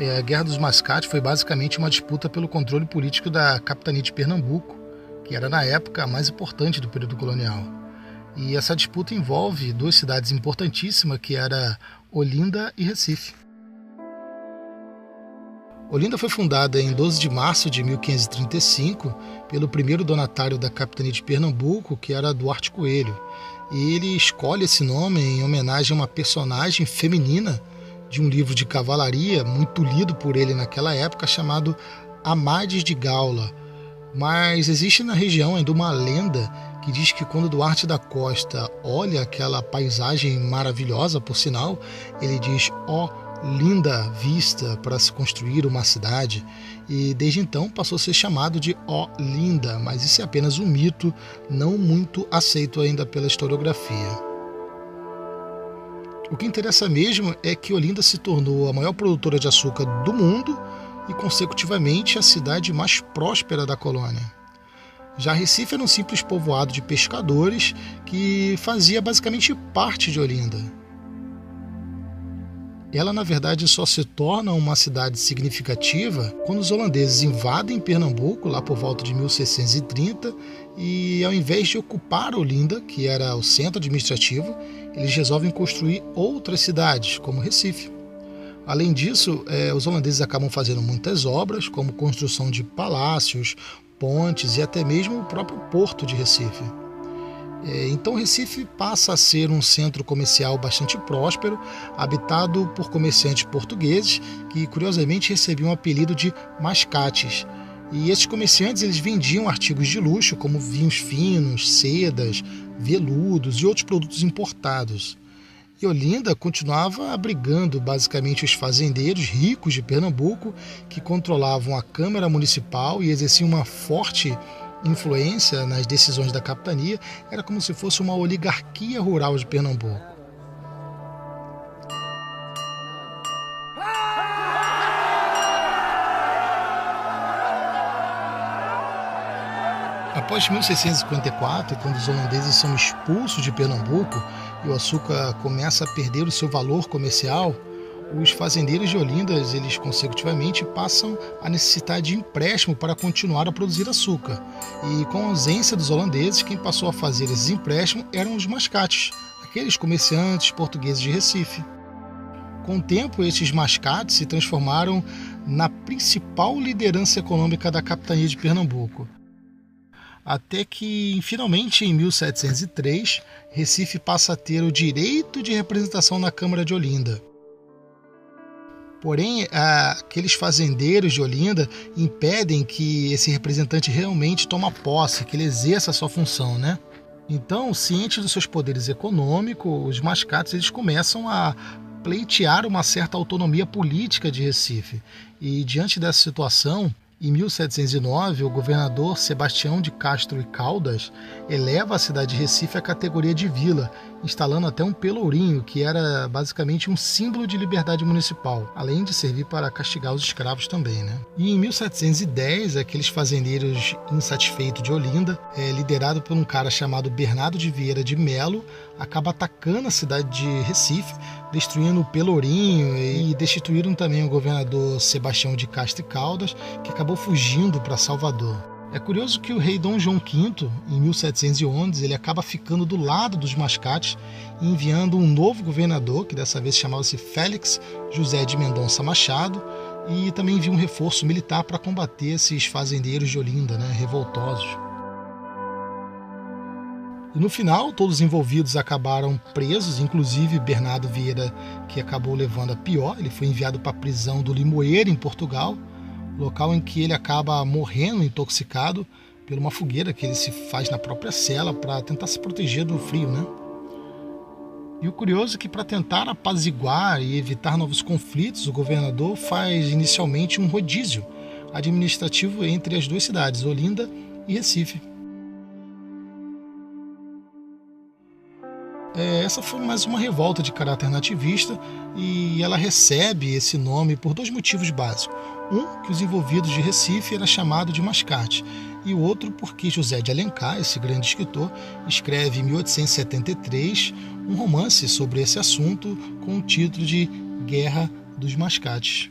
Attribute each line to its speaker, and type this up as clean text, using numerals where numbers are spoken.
Speaker 1: A Guerra dos Mascates foi basicamente uma disputa pelo controle político da capitania de Pernambuco, que era na época a mais importante do período colonial. E essa disputa envolve duas cidades importantíssimas, que era Olinda e Recife. Olinda foi fundada em 12 de março de 1535 pelo primeiro donatário da capitania de Pernambuco, que era Duarte Coelho. E ele escolhe esse nome em homenagem a uma personagem feminina de um livro de cavalaria muito lido por ele naquela época, chamado Amadis de Gaula. Mas existe na região ainda uma lenda que diz que quando Duarte da Costa olha aquela paisagem maravilhosa, por sinal, ele diz: ó, linda vista para se construir uma cidade, e desde então passou a ser chamado de Olinda, mas isso é apenas um mito não muito aceito ainda pela historiografia. O que interessa mesmo é que Olinda se tornou a maior produtora de açúcar do mundo e, consecutivamente, a cidade mais próspera da colônia. Já Recife era um simples povoado de pescadores que fazia basicamente parte de Olinda. Ela, na verdade, só se torna uma cidade significativa quando os holandeses invadem Pernambuco, lá por volta de 1630, e ao invés de ocupar Olinda, que era o centro administrativo, eles resolvem construir outras cidades, como Recife. Além disso, os holandeses acabam fazendo muitas obras, como construção de palácios, pontes e até mesmo o próprio porto de Recife. Então Recife passa a ser um centro comercial bastante próspero, habitado por comerciantes portugueses que curiosamente recebiam o apelido de mascates. E esses comerciantes eles vendiam artigos de luxo como vinhos finos, sedas, veludos e outros produtos importados. E Olinda continuava abrigando basicamente os fazendeiros ricos de Pernambuco que controlavam a Câmara Municipal e exerciam uma forte influência nas decisões da capitania. Era como se fosse uma oligarquia rural de Pernambuco. Após 1654, quando os holandeses são expulsos de Pernambuco e o açúcar começa a perder o seu valor comercial, os fazendeiros de Olinda, eles consecutivamente passam a necessitar de empréstimo para continuar a produzir açúcar. E com a ausência dos holandeses, quem passou a fazer esses empréstimos eram os mascates, aqueles comerciantes portugueses de Recife. Com o tempo, esses mascates se transformaram na principal liderança econômica da capitania de Pernambuco. Até que, finalmente, em 1703, Recife passa a ter o direito de representação na Câmara de Olinda. Porém, aqueles fazendeiros de Olinda impedem que esse representante realmente tome posse, que ele exerça a sua função, né? Então, cientes dos seus poderes econômicos, os mascates eles começam a pleitear uma certa autonomia política de Recife. E, diante dessa situação, em 1709, o governador Sebastião de Castro e Caldas eleva a cidade de Recife à categoria de vila, instalando até um pelourinho, que era basicamente um símbolo de liberdade municipal, além de servir para castigar os escravos também, né? E em 1710, aqueles fazendeiros insatisfeitos de Olinda, liderado por um cara chamado Bernardo de Vieira de Melo, acaba atacando a cidade de Recife, destruindo o pelourinho e destituíram também o governador Sebastião de Castro e Caldas, que acabou fugindo para Salvador. É curioso que o rei Dom João V, em 1711, ele acaba ficando do lado dos mascates e enviando um novo governador, que dessa vez chamava-se Félix José de Mendonça Machado, e também envia um reforço militar para combater esses fazendeiros de Olinda, né, revoltosos. E no final, todos os envolvidos acabaram presos, inclusive Bernardo Vieira, que acabou levando a pior. Ele foi enviado para a prisão do Limoeiro, em Portugal, local em que ele acaba morrendo intoxicado por uma fogueira que ele se faz na própria cela para tentar se proteger do frio, né? E o curioso é que, para tentar apaziguar e evitar novos conflitos, o governador faz inicialmente um rodízio administrativo entre as duas cidades, Olinda e Recife. Essa foi mais uma revolta de caráter nativista e ela recebe esse nome por dois motivos básicos. Um, que os envolvidos de Recife era chamado de mascate, e o outro porque José de Alencar, esse grande escritor, escreve em 1873 um romance sobre esse assunto com o título de Guerra dos Mascates.